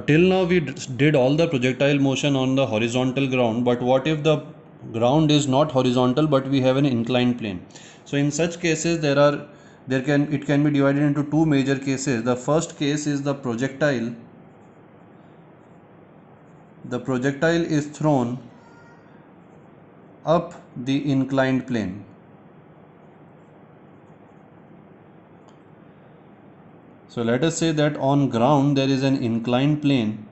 Till now we did all the projectile motion on the horizontal ground, but what if the ground is not horizontal but we have an inclined plane? So in such cases it can be divided into two major cases. The first case is the projectile is thrown up the inclined plane. So let us say that on ground there is an inclined plane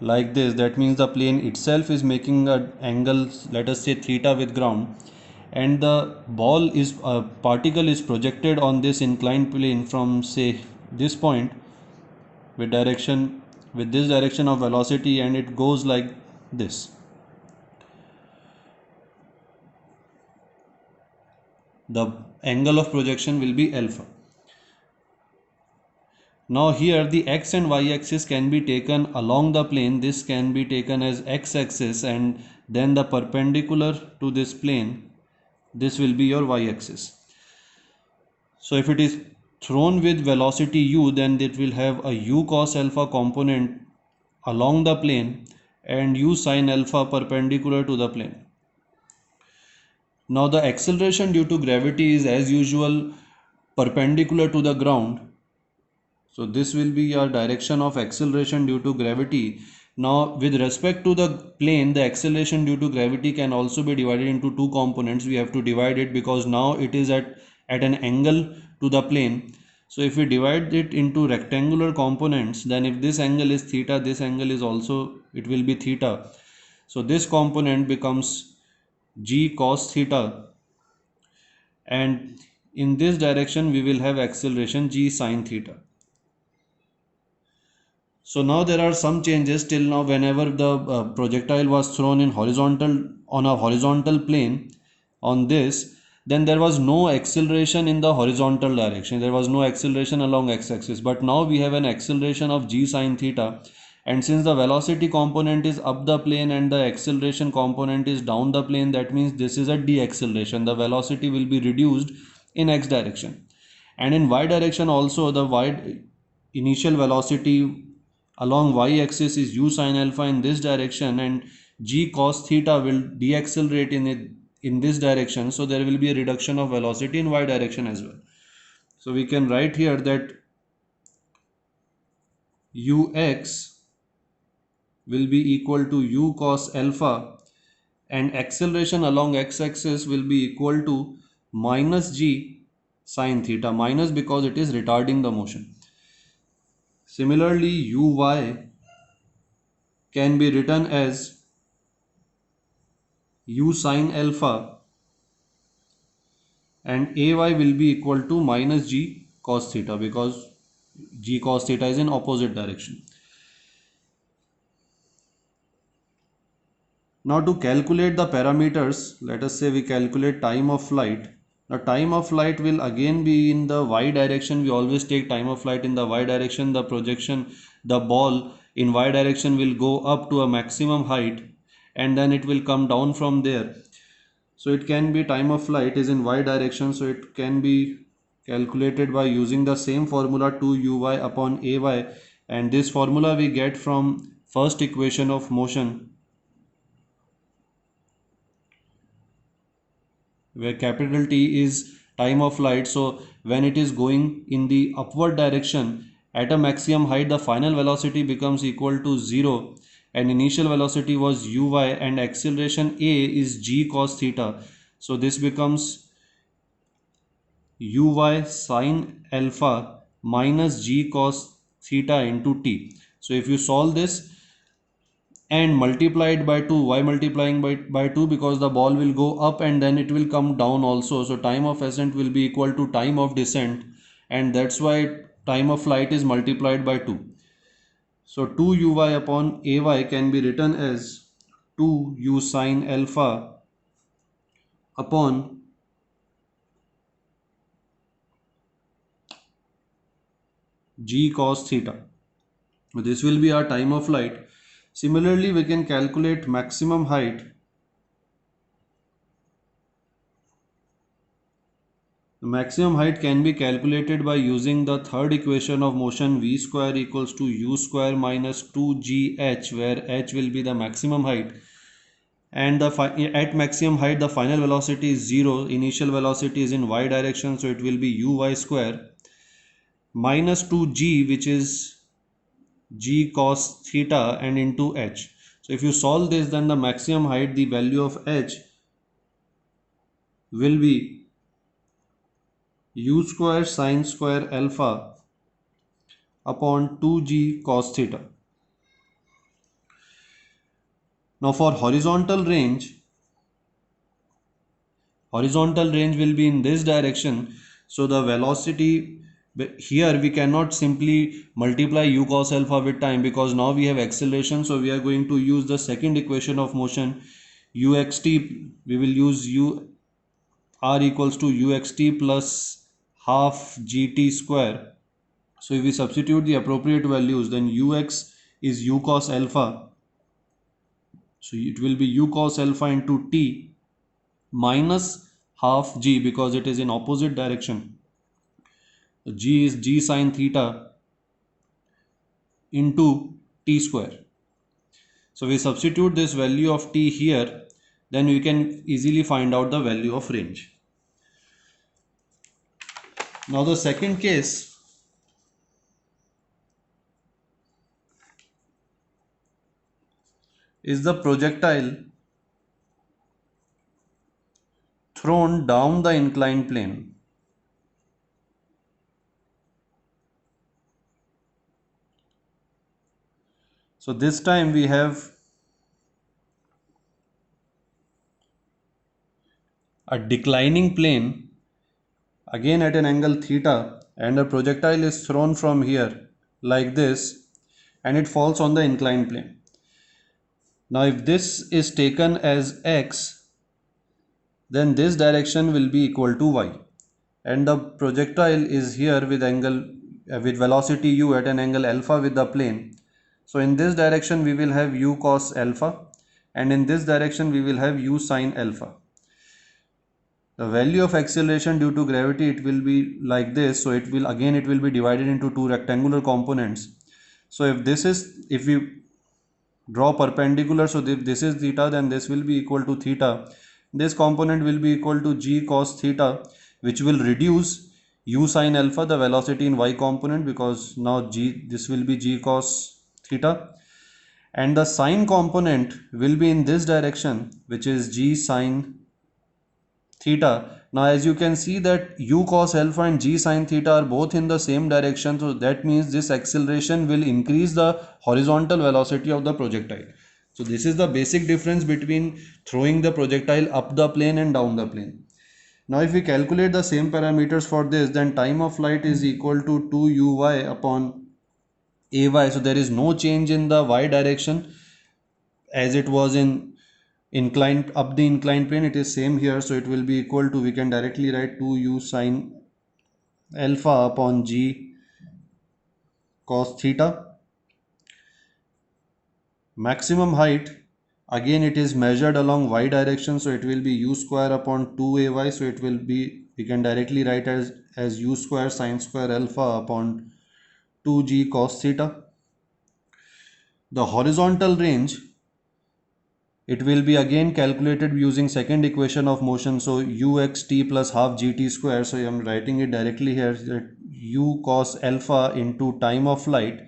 like this. That means the plane itself is making an angle, let us say theta, with ground, and the particle is projected on this inclined plane from, say, this point with this direction of velocity, and it goes like this. The angle of projection will be alpha. Now here the x and y axis can be taken along the plane. This can be taken as x axis, and then the perpendicular to this plane, this will be your y axis. So if it is thrown with velocity u, then it will have a u cos alpha component along the plane and u sin alpha perpendicular to the plane. Now the acceleration due to gravity is as usual perpendicular to the ground. So this will be your direction of acceleration due to gravity. Now with respect to the plane, the acceleration due to gravity can also be divided into two components. We have to divide it because now it is at an angle to the plane. So if we divide it into rectangular components, then if this angle is theta, this angle is also, it will be theta. So this component becomes g cos theta, and in this direction we will have acceleration g sin theta. So now there are some changes. Till now, whenever the projectile was thrown on a horizontal plane on this, then there was no acceleration in the horizontal direction. There was no acceleration along x-axis. But now we have an acceleration of g sin theta. And since the velocity component is up the plane and the acceleration component is down the plane, that means this is a deceleration. The velocity will be reduced in x direction. And in y direction also, the initial velocity along y-axis is u sin alpha in this direction, and g cos theta will deaccelerate in this direction. So there will be a reduction of velocity in y direction as well. So we can write here that ux will be equal to u cos alpha, and acceleration along x-axis will be equal to minus g sin theta, minus because it is retarding the motion. Similarly, uy can be written as u sin alpha, and ay will be equal to minus g cos theta because g cos theta is in opposite direction. Now to calculate the parameters, let us say we calculate time of flight. Now time of flight will again be in the y direction. We always take time of flight in the y direction. The projection, the ball in y direction will go up to a maximum height, and then it will come down from there. So it can be time of flight is in y direction, so it can be calculated by using the same formula 2uy upon ay, and this formula we get from first equation of motion, where capital T is time of flight. So when it is going in the upward direction at a maximum height, the final velocity becomes equal to 0, and initial velocity was uy, and acceleration a is g cos theta. So this becomes uy sin alpha minus g cos theta into t. So if you solve this and multiply it by 2, why multiplying by 2? Because the ball will go up and then it will come down also. So time of ascent will be equal to time of descent, and that's why time of flight is multiplied by 2. So 2uy upon ay can be written as 2u sin alpha upon g cos theta. This will be our time of flight. Similarly, we can calculate maximum height. The maximum height can be calculated by using the third equation of motion v square equals to u square minus 2gh, where h will be the maximum height, and at maximum height the final velocity is 0, initial velocity is in y direction, so it will be uy square minus 2g, which is g cos theta, and into h. So if you solve this, then the maximum height, the value of h will be u square sine square alpha upon 2g cos theta. Now for horizontal range will be in this direction, so the velocity here we cannot simply multiply u cos alpha with time, because now we have acceleration, so we are going to use the second equation of motion uxt. We will use u r equals to uxt plus half gt square. So if we substitute the appropriate values, then ux is u cos alpha, so it will be u cos alpha into t minus half g, because it is in opposite direction. So g is g sine theta into t square. So we substitute this value of t here, then we can easily find out the value of range. Now the second case is the projectile thrown down the inclined plane. So this time we have a declining plane again at an angle theta, and a projectile is thrown from here like this, and it falls on the inclined plane. Now if this is taken as x, then this direction will be equal to y, and the projectile is here with velocity u at an angle alpha with the plane. So in this direction we will have u cos alpha, and in this direction we will have u sine alpha. The value of acceleration due to gravity, it will be like this, so it will be divided into two rectangular components. So if we draw perpendicular, so if this is theta, then this will be equal to theta. This component will be equal to g cos theta, which will reduce u sine alpha, the velocity in y component, because now this will be g cos theta, and the sine component will be in this direction, which is g sine theta. Now as you can see that u cos alpha and g sine theta are both in the same direction, so that means this acceleration will increase the horizontal velocity of the projectile. So this is the basic difference between throwing the projectile up the plane and down the plane. Now if we calculate the same parameters for this, then time of flight is equal to 2uy upon ay. So there is no change in the y direction as it was in inclined up the inclined plane, it is same here, so it will be equal to, we can directly write 2u sine alpha upon g cos theta. Maximum height, again it is measured along y direction, so it will be u square upon 2ay, so it will be, we can directly write as u square sine square alpha upon 2g cos theta. The horizontal range, it will be again calculated using second equation of motion, so uxt plus half gt square. So I am writing it directly here, that u cos alpha into time of flight,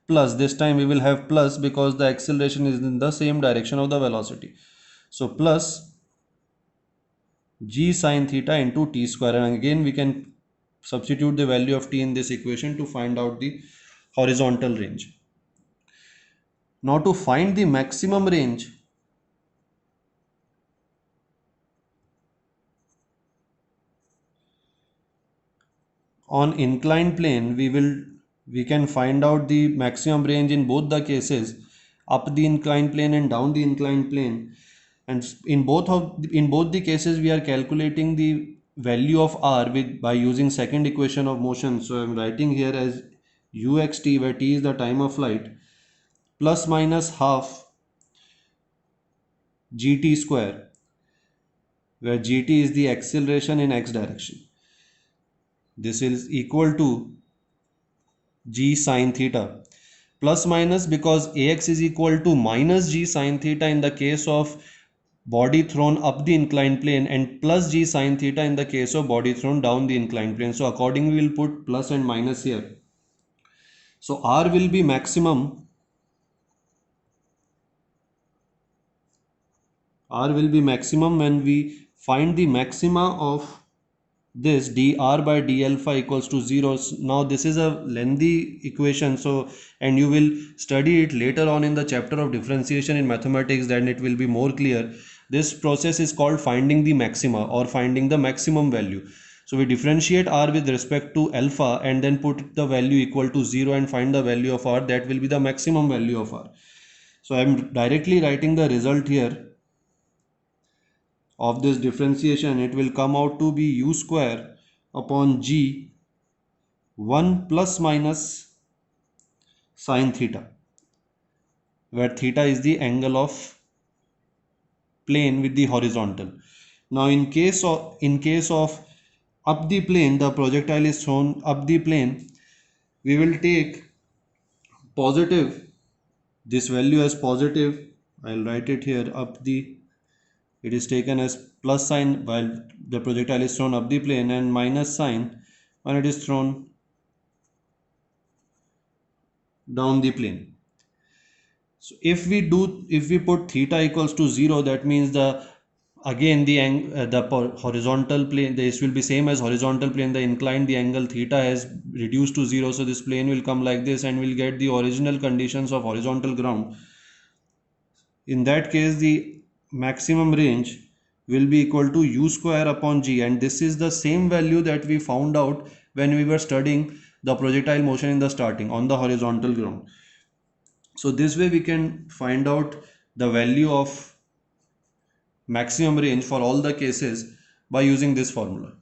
plus this time we will have plus because the acceleration is in the same direction of the velocity, so plus g sine theta into t square, and again we can substitute the value of t in this equation to find out the horizontal range. Now to find the maximum range, on inclined plane we can find out the maximum range in both the cases, up the inclined plane and down the inclined plane, and in both the cases we are calculating the value of r by using second equation of motion. So I am writing here as uxt, where t is the time of flight, plus minus half gt square, where gt is the acceleration in x direction. This is equal to g sine theta. Plus minus because ax is equal to minus g sine theta in the case of body thrown up the inclined plane, and plus g sine theta in the case of body thrown down the inclined plane. So accordingly we will put plus and minus here. So R will be maximum. R will be maximum when we find the maxima of this dr by d alpha equals to 0. Now this is a lengthy equation, so and you will study it later on in the chapter of differentiation in mathematics, then it will be more clear. This process is called finding the maxima or finding the maximum value. So we differentiate r with respect to alpha and then put the value equal to 0 and find the value of r, that will be the maximum value of r. So I am directly writing the result here of this differentiation. It will come out to be u square upon g 1 plus minus sine theta, where theta is the angle of plane with the horizontal. Now in case of up the plane, the projectile is thrown up the plane, we will take positive, this value as positive. I'll write it here. Up the, it is taken as plus sign while the projectile is thrown up the plane, and minus sign when it is thrown down the plane. So if we put theta equals to 0, that means the again the horizontal plane, this will be same as horizontal plane, the inclined, the angle theta has reduced to 0, so this plane will come like this and we'll get the original conditions of horizontal ground. In that case the maximum range will be equal to u square upon g, and this is the same value that we found out when we were studying the projectile motion in the starting on the horizontal ground. So this way we can find out the value of maximum range for all the cases by using this formula.